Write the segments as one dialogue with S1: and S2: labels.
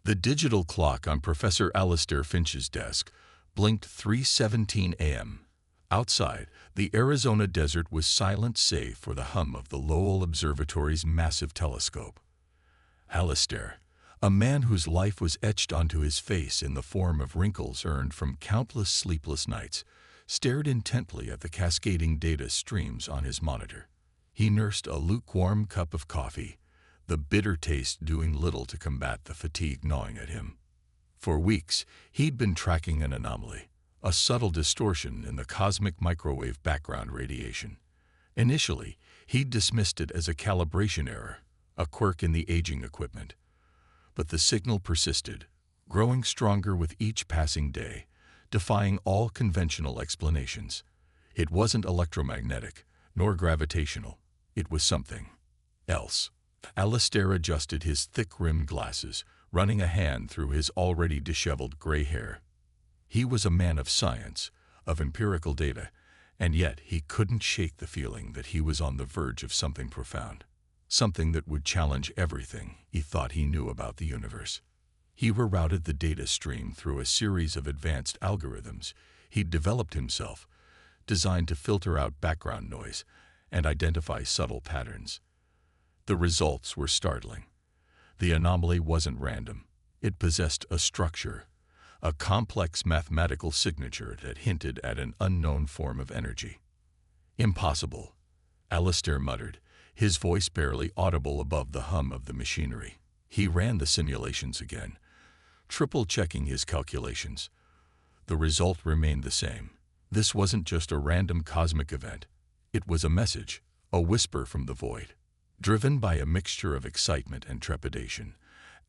S1: The digital clock on Professor Alastair Finch's desk blinked 3:17 a.m. Outside, the Arizona desert was silent save for the hum of the Lowell Observatory's massive telescope. Alastair, a man whose life was etched onto his face in the form of wrinkles earned from countless sleepless nights, stared intently at the cascading data streams on his monitor. He nursed a lukewarm cup of coffee, the bitter taste doing little to combat the fatigue gnawing at him. For weeks, he'd been tracking an anomaly, a subtle distortion in the cosmic microwave background radiation. Initially, he'd dismissed it as a calibration error, a quirk in the aging equipment. But the signal persisted, growing stronger with each passing day, defying all conventional explanations. It wasn't electromagnetic, nor gravitational. It was something else. Alastair adjusted his thick-rimmed glasses, running a hand through his already disheveled gray hair. He was a man of science, of empirical data, and yet he couldn't shake the feeling that he was on the verge of something profound, something that would challenge everything he thought he knew about the universe. He rerouted the data stream through a series of advanced algorithms he'd developed himself, designed to filter out background noise and identify subtle patterns. The results were startling. The anomaly wasn't random. It possessed a structure, a complex mathematical signature that hinted at an unknown form of energy. "Impossible," Alastair muttered, his voice barely audible above the hum of the machinery. He ran the simulations again, triple-checking his calculations. The result remained the same. This wasn't just a random cosmic event. It was a message, a whisper from the void. Driven by a mixture of excitement and trepidation,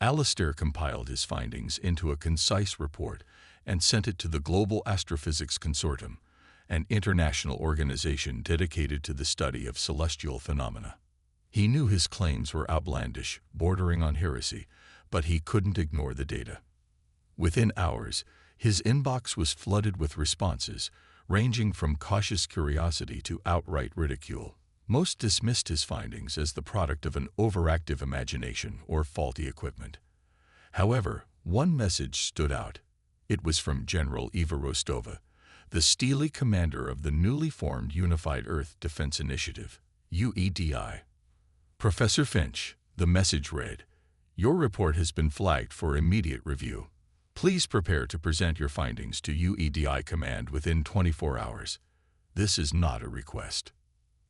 S1: Alastair compiled his findings into a concise report and sent it to the Global Astrophysics Consortium, an international organization dedicated to the study of celestial phenomena. He knew his claims were outlandish, bordering on heresy, but he couldn't ignore the data. Within hours, his inbox was flooded with responses, ranging from cautious curiosity to outright ridicule. Most dismissed his findings as the product of an overactive imagination or faulty equipment. However, one message stood out. It was from General Eva Rostova, the steely commander of the newly formed Unified Earth Defense Initiative, UEDI. "Professor Finch," the message read, "your report has been flagged for immediate review. Please prepare to present your findings to UEDI Command within 24 hours. This is not a request."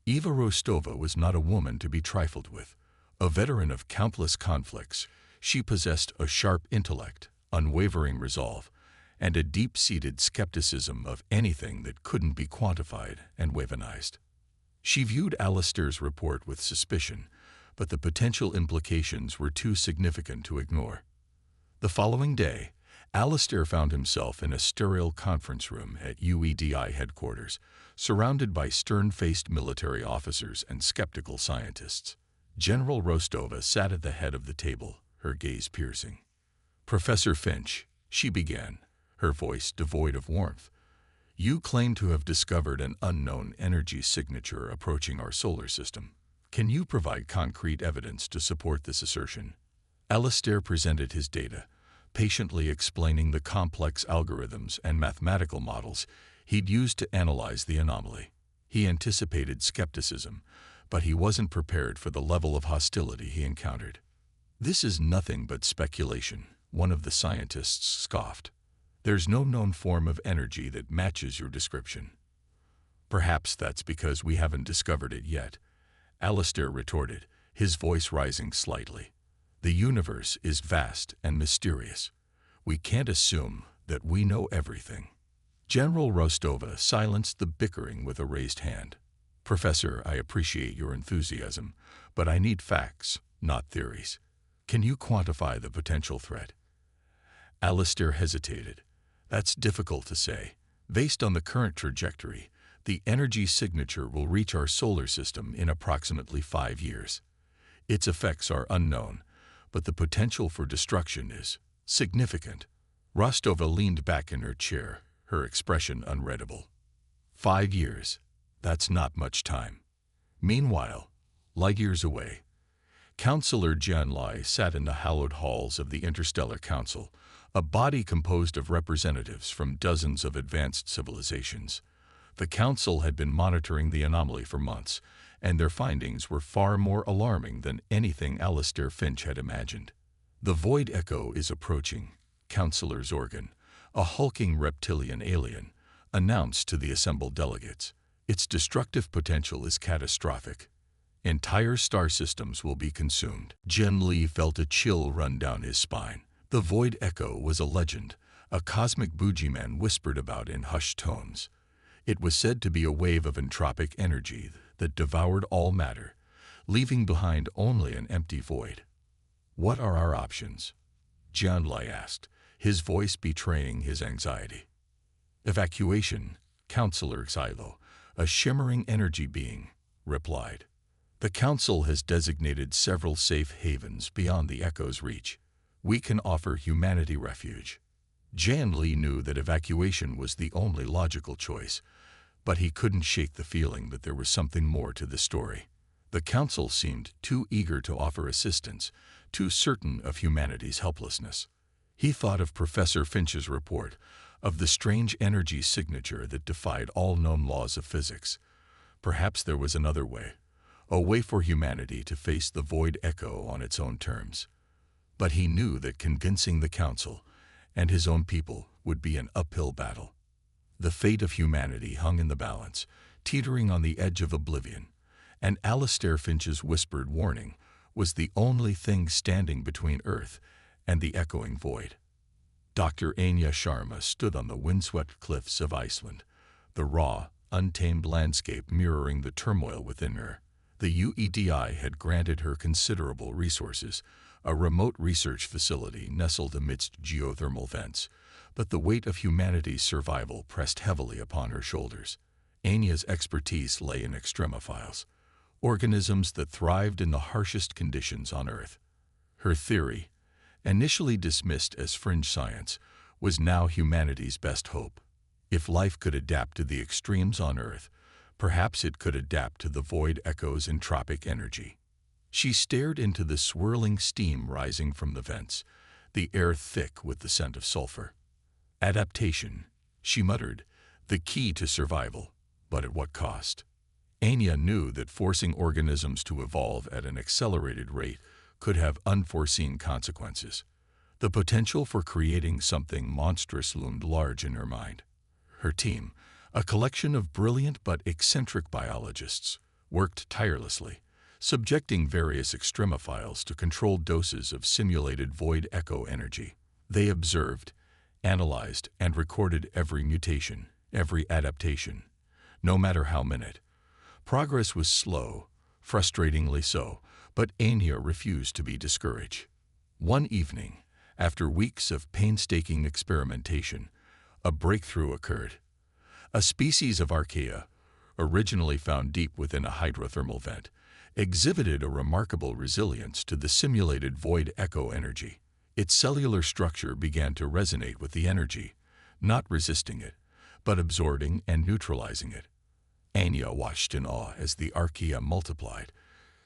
S1: Eva Rostova was not a woman to be trifled with. A veteran of countless conflicts, she possessed a sharp intellect, unwavering resolve, and a deep-seated skepticism of anything that couldn't be quantified and weaponized. She viewed Alastair's report with suspicion, but the potential implications were too significant to ignore. The following day, Alastair found himself in a sterile conference room at UEDI headquarters, surrounded by stern-faced military officers and skeptical scientists. General Rostova sat at the head of the table, her gaze piercing. "Professor Finch," she began, her voice devoid of warmth, "you claim to have discovered an unknown energy signature approaching our solar system. Can you provide concrete evidence to support this assertion?" Alastair presented his data, patiently explaining the complex algorithms and mathematical models he'd used to analyze the anomaly. He anticipated skepticism, but he wasn't prepared for the level of hostility he encountered. "This is nothing but speculation," one of the scientists scoffed. "There's no known form of energy that matches your description." "Perhaps that's because we haven't discovered it yet," Alastair retorted, his voice rising slightly. "The universe is vast and mysterious. We can't assume that we know everything." General Rostova silenced the bickering with a raised hand. "Professor, I appreciate your enthusiasm, but I need facts, not theories. Can you quantify the potential threat?" Alastair hesitated. "That's difficult to say. Based on the current trajectory, the energy signature will reach our solar system in approximately 5 years. Its effects are unknown, but the potential for destruction is significant." Rostova leaned back in her chair, her expression unreadable. 5 years. That's not much time. Meanwhile, light years away, Counselor Jianlai sat in the hallowed halls of the Interstellar Council, a body composed of representatives from dozens of advanced civilizations. The Council had been monitoring the anomaly for months, and their findings were far more alarming than anything Alistair Finch had imagined. "The Void Echo is approaching," Counselor Zorgan, a hulking reptilian alien, announced to the assembled delegates. "Its destructive potential is catastrophic. Entire star systems will be consumed." Jen Li felt a chill run down his spine. The Void Echo was a legend, a cosmic boogeyman whispered about in hushed tones. It was said to be a wave of entropic energy that devoured all matter, leaving behind only an empty void. "What are our options?" Jianlai asked, his voice betraying his anxiety. "Evacuation," Counselor Xylo, a shimmering energy being, replied. "The Council has designated several safe havens beyond the Echo's reach. We can offer humanity refuge." Jan Li knew that evacuation was the only logical choice, but he couldn't shake the feeling that there was something more to the story. The Council seemed too eager to offer assistance, too certain of humanity's helplessness. He thought of Professor Finch's report, of the strange energy signature that defied all known laws of physics. Perhaps there was another way, a way for humanity to face the Void Echo on its own terms. But he knew that convincing the Council and his own people would be an uphill battle. The fate of humanity hung in the balance, teetering on the edge of oblivion, and Alistair Finch's whispered warning was the only thing standing between Earth and the echoing void. Dr. Anya Sharma stood on the windswept cliffs of Iceland, the raw, untamed landscape mirroring the turmoil within her. The UEDI had granted her considerable resources, a remote research facility nestled amidst geothermal vents, but the weight of humanity's survival pressed heavily upon her shoulders. Anya's expertise lay in extremophiles, organisms that thrived in the harshest conditions on Earth. Her theory, initially dismissed as fringe science, was now humanity's best hope. If life could adapt to the extremes on Earth, perhaps it could adapt to the Void Echo's entropic energy. She stared into the swirling steam rising from the vents, the air thick with the scent of sulfur. "Adaptation," she muttered, "the key to survival, but at what cost?" Anya knew that forcing organisms to evolve at an accelerated rate could have unforeseen consequences. The potential for creating something monstrous loomed large in her mind. Her team, a collection of brilliant but eccentric biologists, worked tirelessly, subjecting various extremophiles to controlled doses of simulated Void Echo energy. They observed, analyzed, and recorded every mutation, every adaptation, no matter how minute. Progress was slow, frustratingly so, but Anya refused to be discouraged. One evening, after weeks of painstaking experimentation, a breakthrough occurred. A species of archaea, originally found deep within a hydrothermal vent, exhibited a remarkable resilience to the simulated Void Echo energy. Its cellular structure began to resonate with the energy, not resisting it, but absorbing and neutralizing it. Anya watched in awe as the archaea multiplied,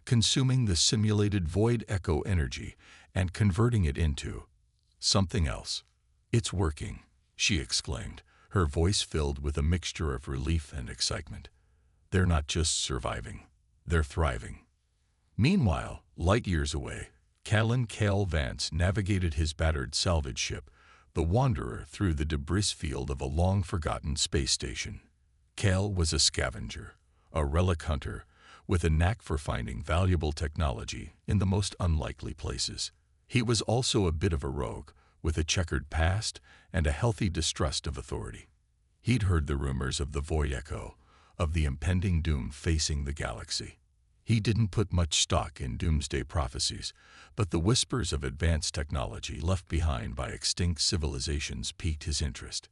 S1: consuming the simulated Void Echo energy and converting it into something else. "It's working," she exclaimed, her voice filled with a mixture of relief and excitement. "They're not just surviving, they're thriving." Meanwhile, light years away, Callan Cale Vance navigated his battered salvage ship, the Wanderer, through the debris field of a long-forgotten space station. Cale was a scavenger, a relic hunter, with a knack for finding valuable technology in the most unlikely places. He was also a bit of a rogue, with a checkered past and a healthy distrust of authority. He'd heard the rumors of the Void Echo, of the impending doom facing the galaxy. He didn't put much stock in doomsday prophecies, but the whispers of advanced technology left behind by extinct civilizations piqued his interest.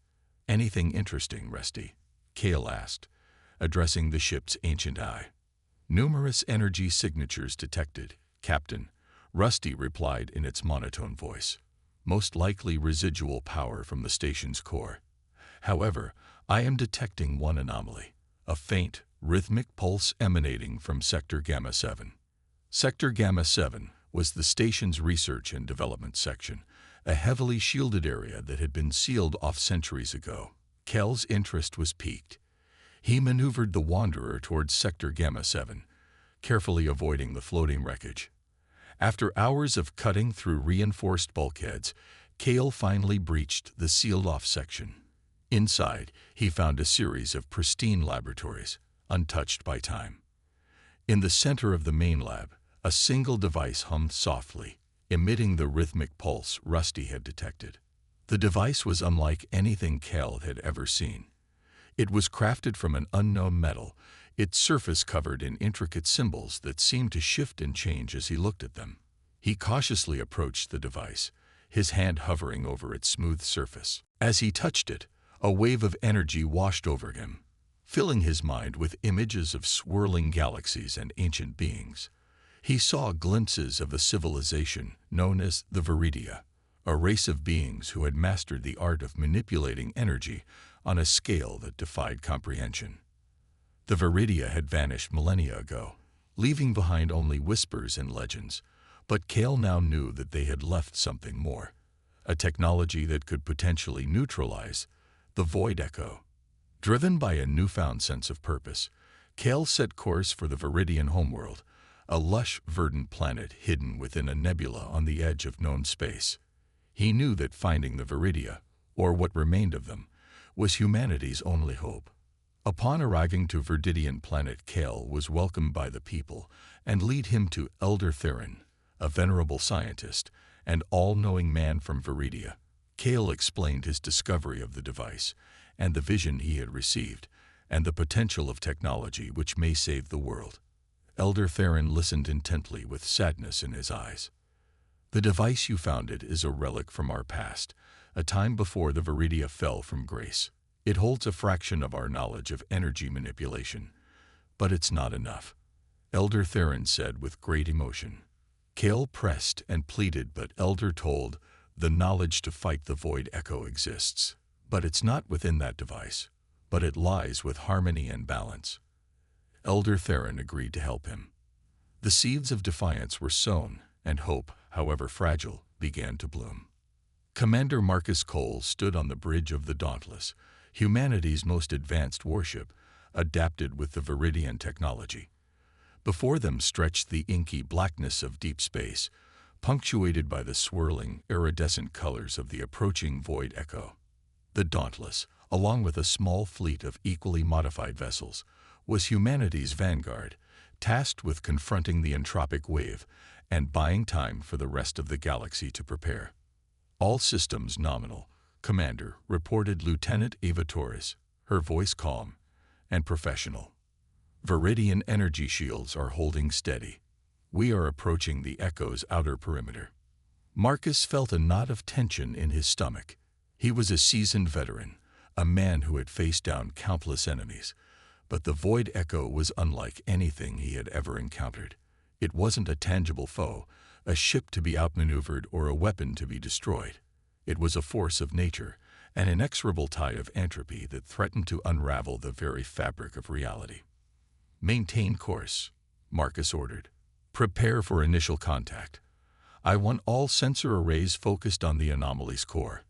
S1: "Anything interesting, Rusty?" Cale asked, addressing the ship's ancient eye. "Numerous energy signatures detected, Captain," Rusty replied in its monotone voice. "Most likely residual power from the station's core. However, I am detecting one anomaly, a faint, rhythmic pulse emanating from Sector Gamma 7. Sector Gamma 7 was the station's research and development section, a heavily shielded area that had been sealed off centuries ago. Kel's interest was piqued. He maneuvered the Wanderer towards Sector Gamma 7, carefully avoiding the floating wreckage. After hours of cutting through reinforced bulkheads, Kel finally breached the sealed-off section. Inside, he found a series of pristine laboratories, untouched by time. In the center of the main lab, a single device hummed softly, emitting the rhythmic pulse Rusty had detected. The device was unlike anything Kel had ever seen. It was crafted from an unknown metal, its surface covered in intricate symbols that seemed to shift and change as he looked at them. He cautiously approached the device, his hand hovering over its smooth surface. As he touched it, a wave of energy washed over him, filling his mind with images of swirling galaxies and ancient beings. He saw glimpses of a civilization known as the Viridia, a race of beings who had mastered the art of manipulating energy on a scale that defied comprehension. The Viridia had vanished millennia ago, leaving behind only whispers and legends, but Kel now knew that they had left something more, a technology that could potentially neutralize the void echo. Driven by a newfound sense of purpose, Kel set course for the Viridian homeworld, a lush, verdant planet hidden within a nebula on the edge of known space. He knew that finding the Viridia, or what remained of them, was humanity's only hope. Upon arriving to Viridian planet, Kel was welcomed by the people and led him to Elder Theron, a venerable scientist and all-knowing man from Viridia. Kel explained his discovery of the device and the vision he had received, and the potential of technology which may save the world. Elder Theron listened intently with sadness in his eyes. "The device you founded is a relic from our past, a time before the Viridia fell from grace. It holds a fraction of our knowledge of energy manipulation, but it's not enough," Elder Theron said with great emotion. Kel pressed and pleaded, but Elder told, "The knowledge to fight the void echo exists, but it's not within that device, but it lies with harmony and balance." Elder Theron agreed to help him. The seeds of defiance were sown, and hope, however fragile, began to bloom. Commander Marcus Cole stood on the bridge of the Dauntless, humanity's most advanced warship, adapted with the Viridian technology. Before them stretched the inky blackness of deep space, punctuated by the swirling, iridescent colors of the approaching void echo. The Dauntless, along with a small fleet of equally modified vessels, was humanity's vanguard, tasked with confronting the entropic wave and buying time for the rest of the galaxy to prepare. "All systems nominal, Commander," reported Lieutenant Ava Torres, her voice calm and professional. "Viridian energy shields are holding steady. We are approaching the Echo's outer perimeter." Marcus felt a knot of tension in his stomach. He was a seasoned veteran, a man who had faced down countless enemies, but the void echo was unlike anything he had ever encountered. It wasn't a tangible foe, a ship to be outmaneuvered or a weapon to be destroyed. It was a force of nature, an inexorable tide of entropy that threatened to unravel the very fabric of reality. "Maintain course," Marcus ordered. "Prepare for initial contact. I want all sensor arrays focused on the anomaly's core.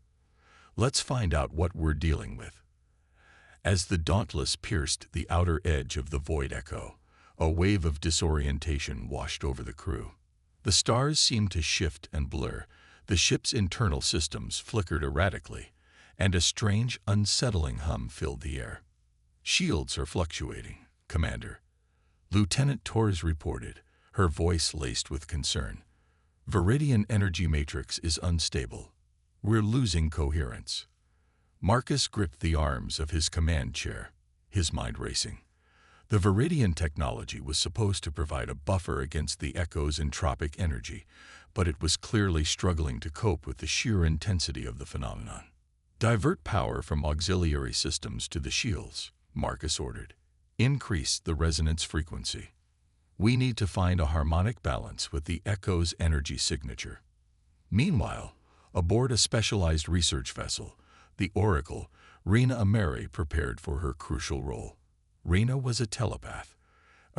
S1: Let's find out what we're dealing with." As the Dauntless pierced the outer edge of the void echo, a wave of disorientation washed over the crew. The stars seemed to shift and blur, the ship's internal systems flickered erratically, and a strange, unsettling hum filled the air. "Shields are fluctuating, Commander," Lieutenant Torres reported, her voice laced with concern. "Viridian energy matrix is unstable. We're losing coherence." Marcus gripped the arms of his command chair, his mind racing. The Viridian technology was supposed to provide a buffer against the Echo's entropic energy, but it was clearly struggling to cope with the sheer intensity of the phenomenon. "Divert power from auxiliary systems to the shields," Marcus ordered. "Increase the resonance frequency. We need to find a harmonic balance with the Echo's energy signature." Meanwhile, aboard a specialized research vessel, the Oracle, Rena Ameri prepared for her crucial role. Rena was a telepath,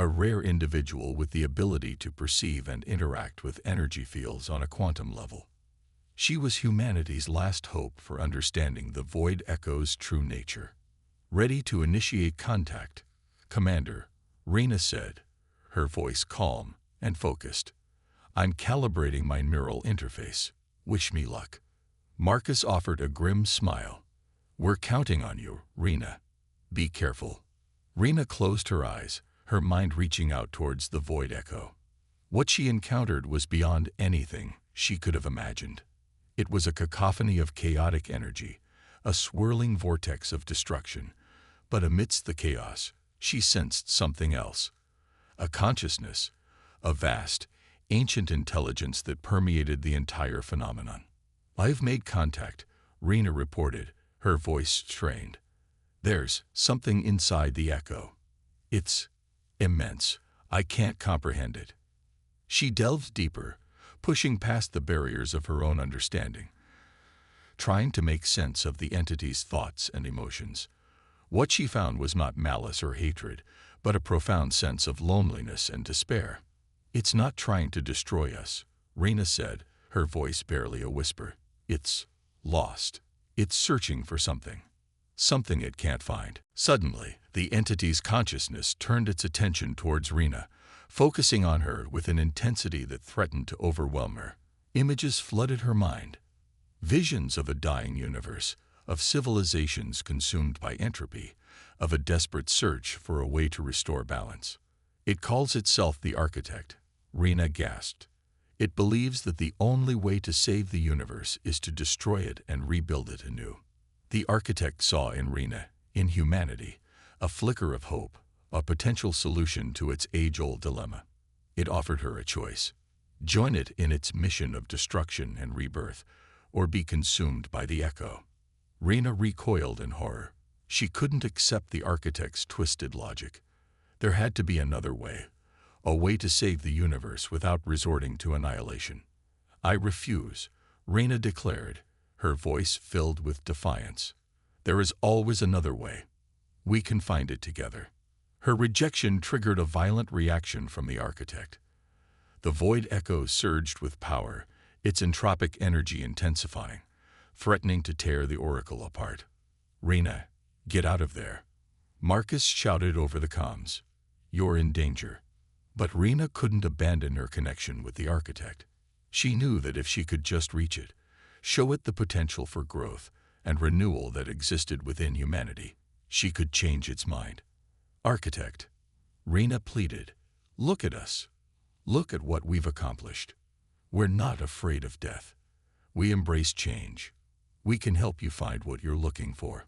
S1: a rare individual with the ability to perceive and interact with energy fields on a quantum level. She was humanity's last hope for understanding the Void Echo's true nature. Ready to initiate contact, Commander, Rena said, her voice calm and focused. I'm calibrating my neural interface. Wish me luck. Marcus offered a grim smile. We're counting on you, Rena. Be careful. Rena closed her eyes, her mind reaching out towards the Void Echo. What she encountered was beyond anything she could have imagined. It was a cacophony of chaotic energy, a swirling vortex of destruction. But amidst the chaos, she sensed something else. A consciousness, a vast, ancient intelligence that permeated the entire phenomenon. I've made contact, Rena reported, her voice strained. There's something inside the echo. It's immense. I can't comprehend it. She delved deeper, pushing past the barriers of her own understanding, trying to make sense of the entity's thoughts and emotions. What she found was not malice or hatred, but a profound sense of loneliness and despair. It's not trying to destroy us, Rena said, her voice barely a whisper. It's lost. It's searching for something. Something it can't find. Suddenly, the entity's consciousness turned its attention towards Rena, focusing on her with an intensity that threatened to overwhelm her. Images flooded her mind. Visions of a dying universe, of civilizations consumed by entropy, of a desperate search for a way to restore balance. It calls itself the Architect, Rena gasped. It believes that the only way to save the universe is to destroy it and rebuild it anew. The Architect saw in Rena, in humanity, a flicker of hope, a potential solution to its age-old dilemma. It offered her a choice. Join it in its mission of destruction and rebirth, or be consumed by the echo. Rena recoiled in horror. She couldn't accept the Architect's twisted logic. There had to be another way, a way to save the universe without resorting to annihilation. I refuse, Rena declared, her voice filled with defiance. There is always another way. We can find it together. Her rejection triggered a violent reaction from the Architect. The Void Echo surged with power, its entropic energy intensifying, threatening to tear the Oracle apart. Rena, get out of there. Marcus shouted over the comms. You're in danger. But Rena couldn't abandon her connection with the Architect. She knew that if she could just reach it, show it the potential for growth and renewal that existed within humanity, she could change its mind. Architect, Rena pleaded, look at us. Look at what we've accomplished. We're not afraid of death. We embrace change. We can help you find what you're looking for.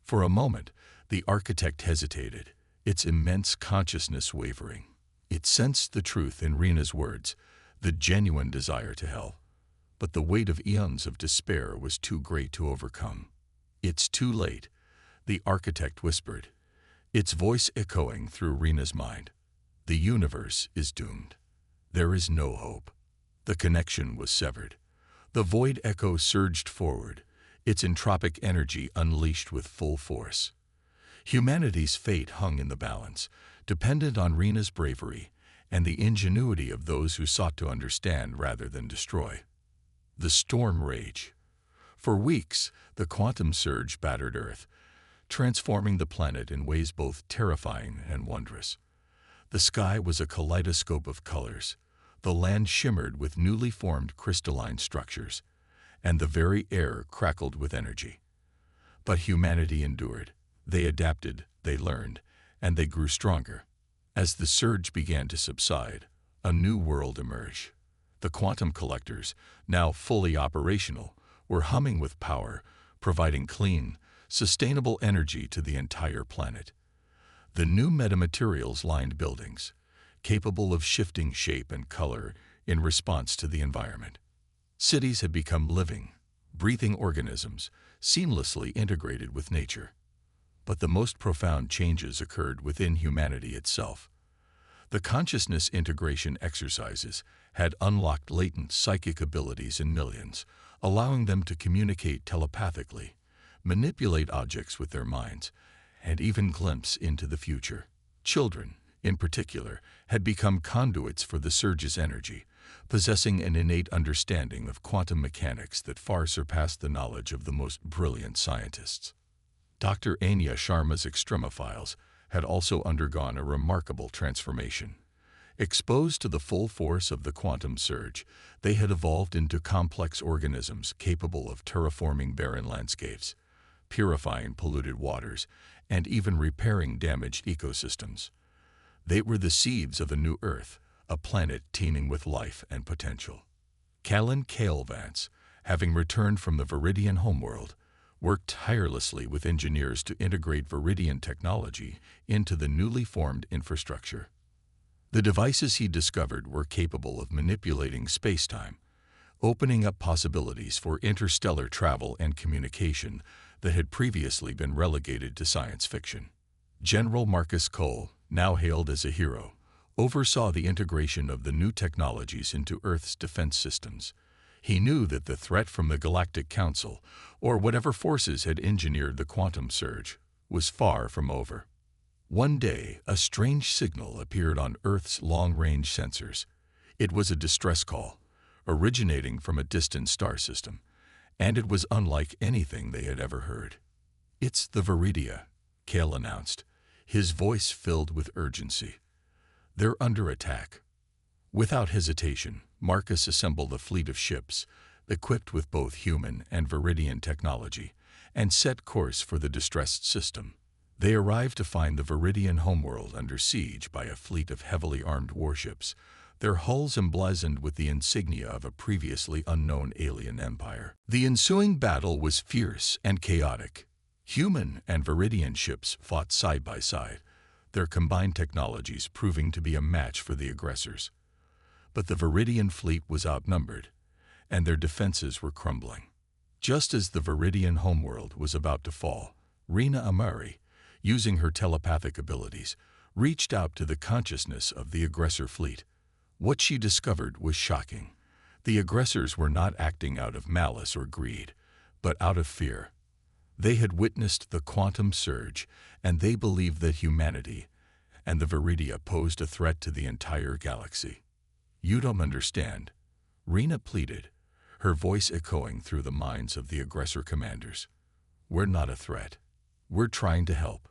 S1: For a moment, the Architect hesitated, its immense consciousness wavering. It sensed the truth in Rena's words, the genuine desire to help. But the weight of eons of despair was too great to overcome. It's too late, the Architect whispered, its voice echoing through Rena's mind. The universe is doomed. There is no hope. The connection was severed. The Void Echo surged forward, its entropic energy unleashed with full force. Humanity's fate hung in the balance, dependent on Rena's bravery and the ingenuity of those who sought to understand rather than destroy. The storm raged. For weeks, the quantum surge battered Earth, transforming the planet in ways both terrifying and wondrous. The sky was a kaleidoscope of colors. The land shimmered with newly formed crystalline structures, and the very air crackled with energy. But humanity endured. They adapted, they learned, and they grew stronger. As the surge began to subside, a new world emerged. The quantum collectors, now fully operational, were humming with power, providing clean, sustainable energy to the entire planet. The new metamaterials lined buildings, capable of shifting shape and color in response to the environment. Cities had become living, breathing organisms, seamlessly integrated with nature. But the most profound changes occurred within humanity itself. The consciousness integration exercises had unlocked latent psychic abilities in millions, allowing them to communicate telepathically, manipulate objects with their minds, and even glimpse into the future. Children, in particular, had become conduits for the surge's energy, possessing an innate understanding of quantum mechanics that far surpassed the knowledge of the most brilliant scientists. Dr. Anya Sharma's extremophiles had also undergone a remarkable transformation. Exposed to the full force of the quantum surge, they had evolved into complex organisms capable of terraforming barren landscapes, purifying polluted waters, and even repairing damaged ecosystems. They were the seeds of a new Earth, a planet teeming with life and potential. Callan Vance, having returned from the Viridian homeworld, worked tirelessly with engineers to integrate Viridian technology into the newly formed infrastructure. The devices he discovered were capable of manipulating space-time, opening up possibilities for interstellar travel and communication that had previously been relegated to science fiction. General Marcus Cole, now hailed as a hero, oversaw the integration of the new technologies into Earth's defense systems. He knew that the threat from the Galactic Council, or whatever forces had engineered the quantum surge, was far from over. One day, a strange signal appeared on Earth's long-range sensors. It was a distress call, originating from a distant star system, and it was unlike anything they had ever heard. "It's the Viridia," Cale announced, his voice filled with urgency. "They're under attack." Without hesitation, Marcus assembled a fleet of ships, equipped with both human and Viridian technology, and set course for the distressed system. They arrived to find the Viridian homeworld under siege by a fleet of heavily armed warships, their hulls emblazoned with the insignia of a previously unknown alien empire. The ensuing battle was fierce and chaotic. Human and Viridian ships fought side by side, their combined technologies proving to be a match for the aggressors. But the Viridian fleet was outnumbered, and their defenses were crumbling. Just as the Viridian homeworld was about to fall, Rena Amari, using her telepathic abilities, reached out to the consciousness of the aggressor fleet. What she discovered was shocking. The aggressors were not acting out of malice or greed, but out of fear. They had witnessed the quantum surge, and they believed that humanity and the Viridia posed a threat to the entire galaxy. "You don't understand," Rena pleaded, her voice echoing through the minds of the aggressor commanders. "We're not a threat. We're trying to help.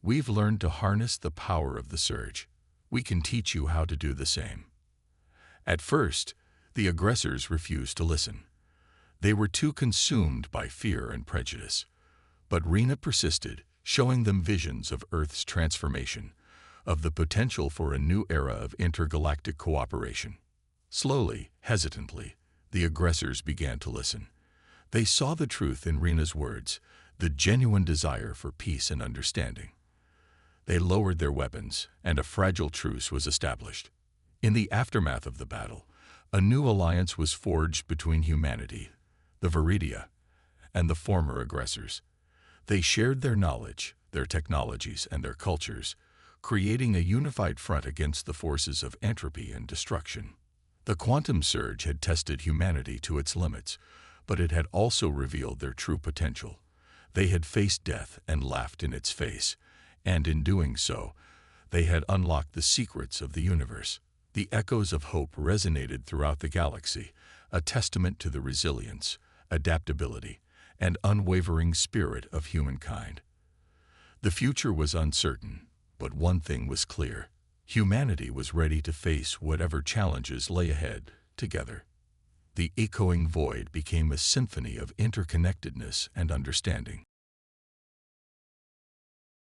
S1: We've learned to harness the power of the surge. We can teach you how to do the same." At first, the aggressors refused to listen. They were too consumed by fear and prejudice. But Rena persisted, showing them visions of Earth's transformation, of the potential for a new era of intergalactic cooperation. Slowly, hesitantly, the aggressors began to listen. They saw the truth in Rena's words, the genuine desire for peace and understanding. They lowered their weapons, and a fragile truce was established. In the aftermath of the battle, a new alliance was forged between humanity, the Viridia, and the former aggressors. They shared their knowledge, their technologies, and their cultures, creating a unified front against the forces of entropy and destruction. The quantum surge had tested humanity to its limits, but it had also revealed their true potential. They had faced death and laughed in its face, and in doing so, they had unlocked the secrets of the universe. The echoes of hope resonated throughout the galaxy, a testament to the resilience, adaptability, and unwavering spirit of humankind. The future was uncertain, but one thing was clear. Humanity was ready to face whatever challenges lay ahead, together. The echoing void became a symphony of interconnectedness and understanding.